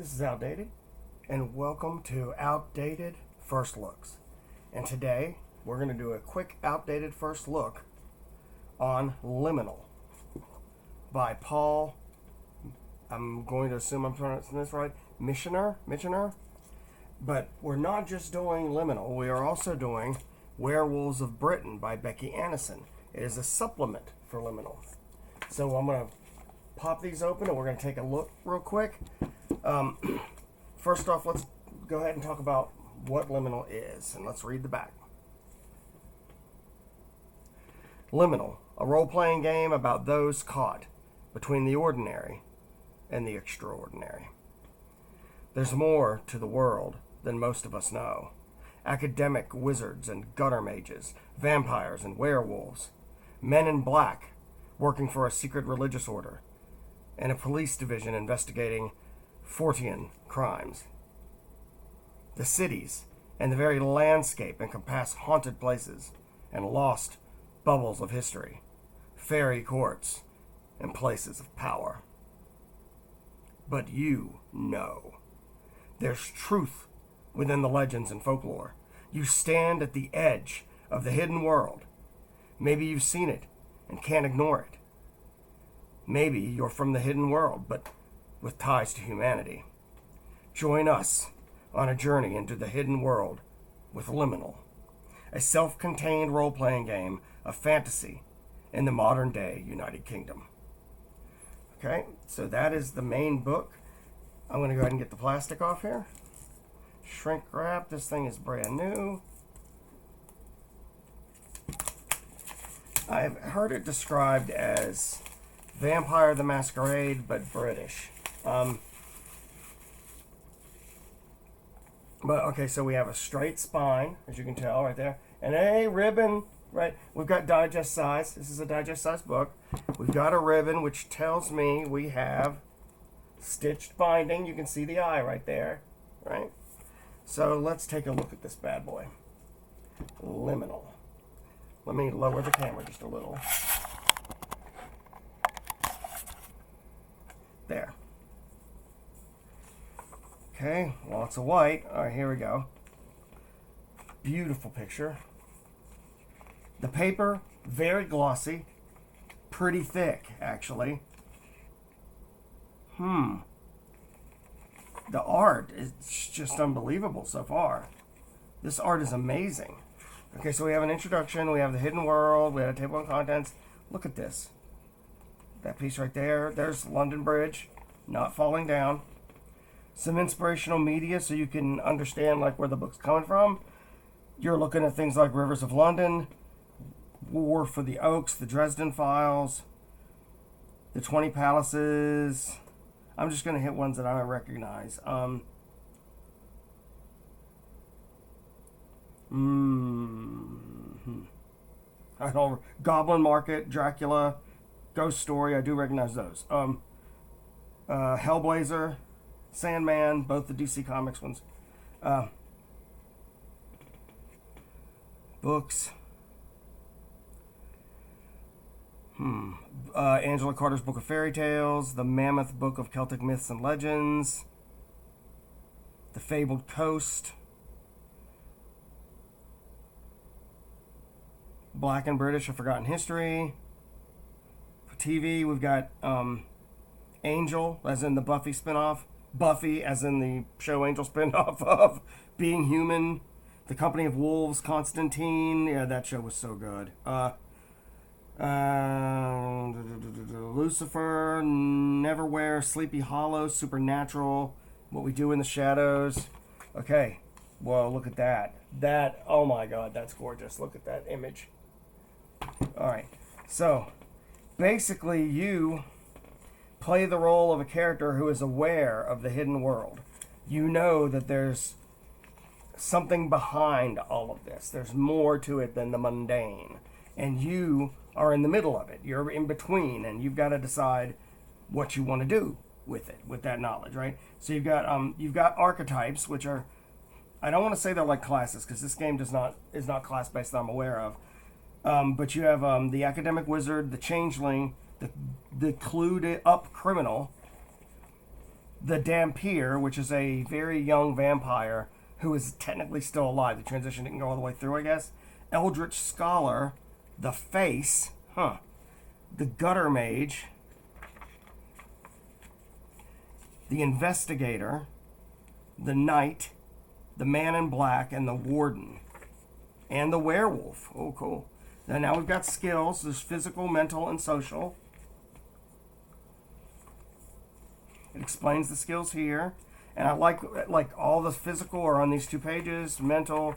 This is Outdated, and welcome to Outdated First Looks. And today, we're going to do a quick Outdated First Look on Liminal by Paul, I'm going to assume I'm pronouncing this right, Michener. But we're not just doing Liminal, we are also doing Werewolves of Britain by Becky Annison. It is a supplement for Liminal. So I'm going to pop these open and we're going to take a look real quick. First off, let's go ahead and talk about what Liminal is, and let's read the back. Liminal, a role-playing game about those caught between the ordinary and the extraordinary. There's more to the world than most of us know. Academic wizards and gutter mages, vampires and werewolves, men in black working for a secret religious order, and a police division investigating Fortean crimes. The cities and the very landscape encompass haunted places and lost bubbles of history, fairy courts, and places of power. But you know. There's truth within the legends and folklore. You stand at the edge of the hidden world. Maybe you've seen it and can't ignore it. Maybe you're from the hidden world, but with ties to humanity. Join us on a journey into the hidden world with Liminal, a self-contained role-playing game of fantasy in the modern-day United Kingdom. Okay, so that is the main book. I'm going to go ahead and get the plastic off here. Shrink wrap. This thing is brand new. I've heard it described as Vampire the Masquerade, but British. But okay, so we have a straight spine, as you can tell right there, and a ribbon, right? We've got digest size. This is a digest size book. We've got a ribbon, which tells me we have stitched binding. You can see the eye right there, right? So let's take a look at this bad boy. Liminal. Let me lower the camera just a little. There. Okay, lots of white. All right, here we go. Beautiful picture. The paper, very glossy. Pretty thick, actually. The art is just unbelievable so far. This art is amazing. Okay, so we have an introduction. We have the hidden world. We have a table of contents. Look at this. That piece right there. There's London Bridge, not falling down. Some inspirational media so you can understand like where the book's coming from. You're looking at things like Rivers of London, War for the Oaks, the Dresden Files, the 20 Palaces. I'm just going to hit ones that I recognize. I don't. Goblin Market, Dracula, Ghost Story. I do recognize those. Hellblazer, Sandman, both the DC Comics ones. Books. Angela Carter's Book of Fairy Tales, The Mammoth Book of Celtic Myths and Legends, The Fabled Coast, Black and British, A Forgotten History. For TV, we've got Angel, as in the Buffy spinoff. Buffy, as in the show Angel spinoff of Being Human. The Company of Wolves, Constantine. Yeah, that show was so good. Lucifer, Neverwhere, Sleepy Hollow, Supernatural, What We Do in the Shadows. Okay, well, look at that. That, oh my God, that's gorgeous. Look at that image. All right, so basically you play the role of a character who is aware of the hidden world. You know that there's something behind all of this. There's more to it than the mundane. And you are in the middle of it. You're in between, and you've got to decide what you want to do with it, with that knowledge, right? So you've got archetypes, which are, I don't want to say they're like classes, because this game is not class-based that I'm aware of. But you have the academic wizard, the changeling, the clued up criminal, the Dampier, which is a very young vampire who is technically still alive. The transition didn't go all the way through, I guess. Eldritch Scholar, the Face, the Gutter Mage, the Investigator, the Knight, the Man in Black, and the Warden, and the Werewolf. Oh, cool. Now we've got skills. There's physical, mental, and social. It explains the skills here. And I like all the physical are on these 2 pages. Mental,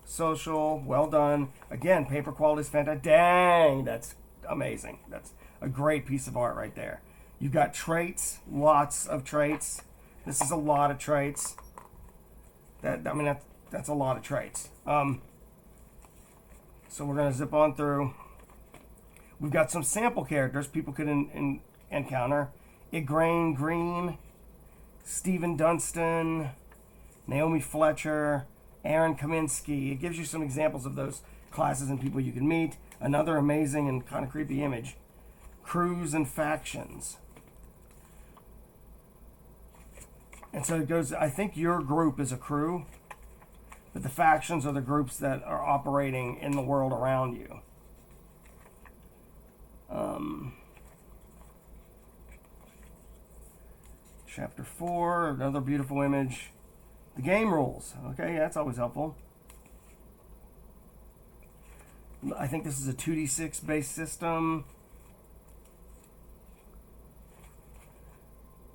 social, well done. Again, paper quality is fantastic. Dang, that's amazing. That's a great piece of art right there. You've got traits, lots of traits. This is a lot of traits. That's a lot of traits. So we're going to zip on through. We've got some sample characters people could encounter. Igraine Green, Stephen Dunstan, Naomi Fletcher, Aaron Kaminsky. It gives you some examples of those classes and people you can meet. Another amazing and kind of creepy image. Crews and factions. And so it goes, I think your group is a crew, but the factions are the groups that are operating in the world around you. Chapter 4, another beautiful image. The game rules. Okay, that's always helpful. I think this is a 2d6 based system.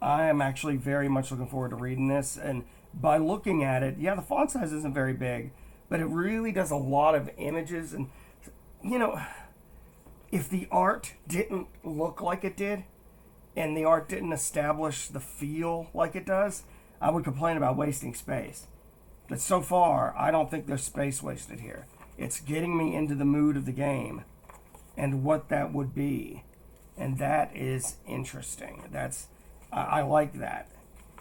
I am actually very much looking forward to reading this. And by looking at it, yeah, the font size isn't very big, but it really does a lot of images. And, you know, if the art didn't look like it did, and the art didn't establish the feel like it does, I would complain about wasting space. But so far, I don't think there's space wasted here. It's getting me into the mood of the game and what that would be. And that is interesting. I like that.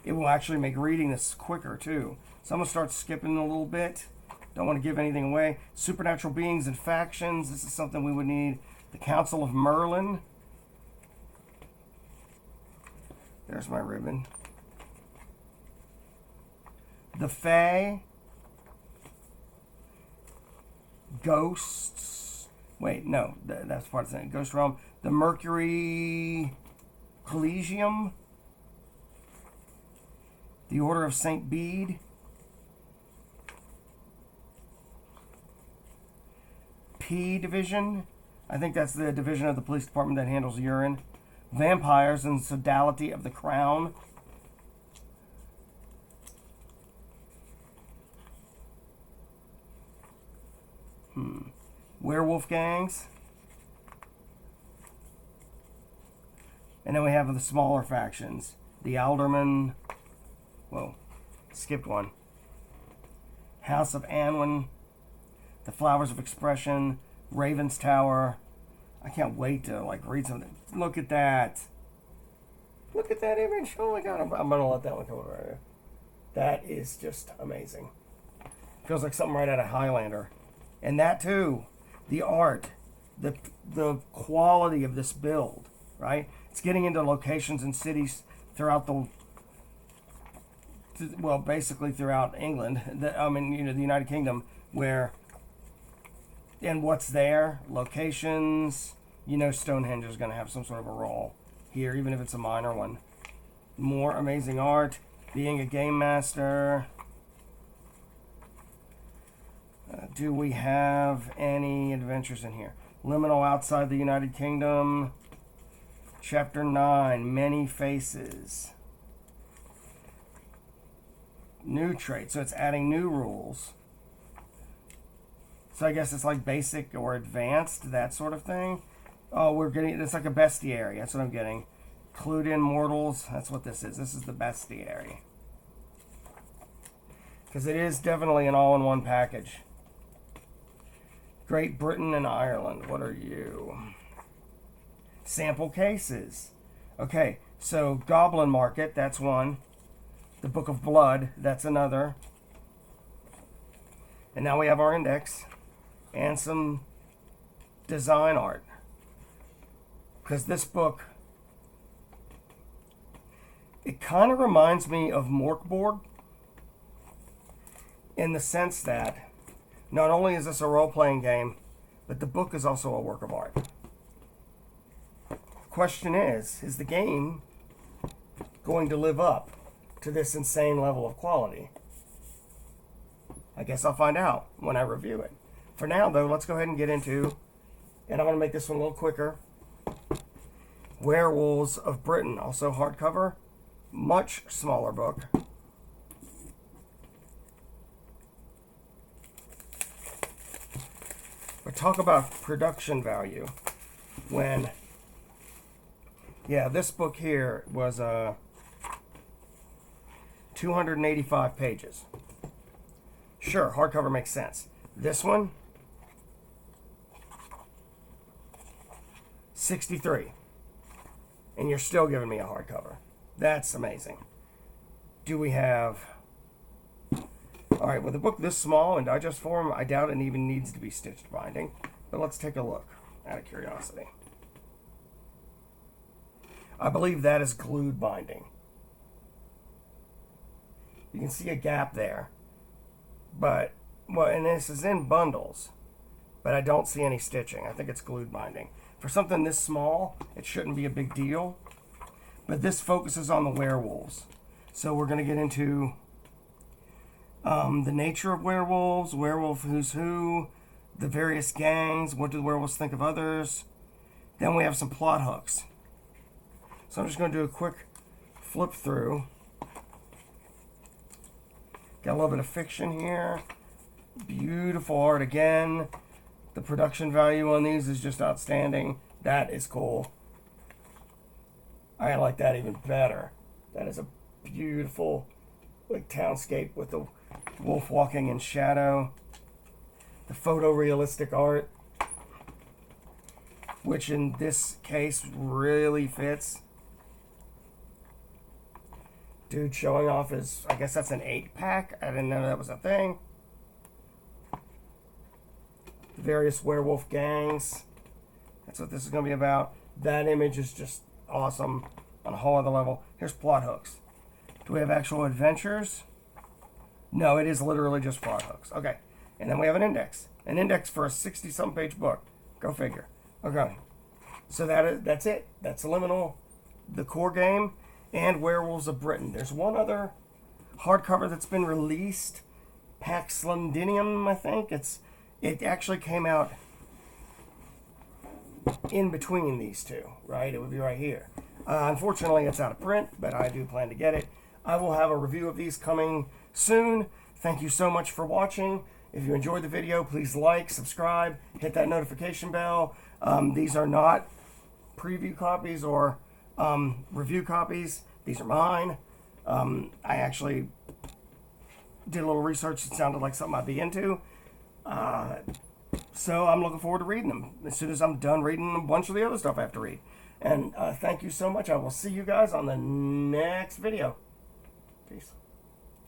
It will actually make reading this quicker, too. So I'm going to start skipping a little bit. Don't want to give anything away. Supernatural beings and factions. This is something we would need. The Council of Merlin. There's my ribbon. The Fae. Ghosts. Wait, no. That's part of the thing. Ghost Realm. The Mercury Collegium. The Order of St. Bede. P Division. I think that's the division of the police department that handles urine. Vampires and Sodality of the Crown. Werewolf gangs. And then we have the smaller factions. The Aldermen. Whoa, skipped one. House of Anwin. The Flowers of Expression. Raven's Tower. I can't wait to read something. Look at that. Look at that image. Oh my god, I'm going to let that one come over right here. That is just amazing. Feels like something right out of Highlander. And that too, the art, the quality of this build, right? It's getting into locations and cities throughout basically throughout England. The United Kingdom, where, and what's there, locations, Stonehenge is going to have some sort of a role here, even if it's a minor one. More amazing art, being a game master. Do we have any adventures in here? Liminal outside the United Kingdom. Chapter 9, Many Faces. New trait, so it's adding new rules. So I guess it's like basic or advanced, that sort of thing. Oh, it's like a bestiary, that's what I'm getting. Clued in mortals, that's what this is. This is the bestiary. Because it is definitely an all-in-one package. Great Britain and Ireland, what are you? Sample cases. Okay, so Goblin Market, that's one. The Book of Blood, that's another. And now we have our index and some design art. Because this book, It kind of reminds me of Morkborg in the sense that not only is this a role-playing game, but the book is also a work of art. The question is the game going to live up to this insane level of quality? I guess I'll find out when I review it. For now, though, let's go ahead and get into, and I'm going to make this one a little quicker, Werewolves of Britain, also hardcover, much smaller book. But talk about production value when, yeah, this book here was 285 pages. Sure, hardcover makes sense. This one, 63. And you're still giving me a hardcover. That's amazing. Do we have... All right, with a book this small in digest form, I doubt it even needs to be stitched binding. But let's take a look, out of curiosity. I believe that is glued binding. You can see a gap there. But, well, and this is in bundles. But I don't see any stitching. I think it's glued binding. For something this small, it shouldn't be a big deal. But this focuses on the werewolves. So we're going to get into the nature of werewolves, werewolf who's who, the various gangs, what do the werewolves think of others. Then we have some plot hooks. So I'm just going to do a quick flip through. Got a little bit of fiction here. Beautiful art again. The production value on these is just outstanding. That is cool. I like that even better. That is a beautiful like townscape with the wolf walking in shadow. The photorealistic art, which in this case really fits. Dude showing off his, I guess that's an 8-pack. I didn't know that was a thing. Various werewolf gangs. That's what this is going to be about. That image is just awesome on a whole other level. Here's plot hooks. Do we have actual adventures? No, it is literally just plot hooks. Okay. And then we have an index. An index for a 60-some page book. Go figure. Okay. So that's it. That's Liminal, the core game, and Werewolves of Britain. There's one other hardcover that's been released. Pax Londinium, I think. It actually came out in between these two, right? It would be right here. Unfortunately, it's out of print, but I do plan to get it. I will have a review of these coming soon. Thank you so much for watching. If you enjoyed the video, please like, subscribe, hit that notification bell. These are not preview copies or review copies. These are mine. I actually did a little research. It sounded like something I'd be into. So I'm looking forward to reading them as soon as I'm done reading a bunch of the other stuff I have to read. And thank you so much. I will see you guys on the next video. Peace.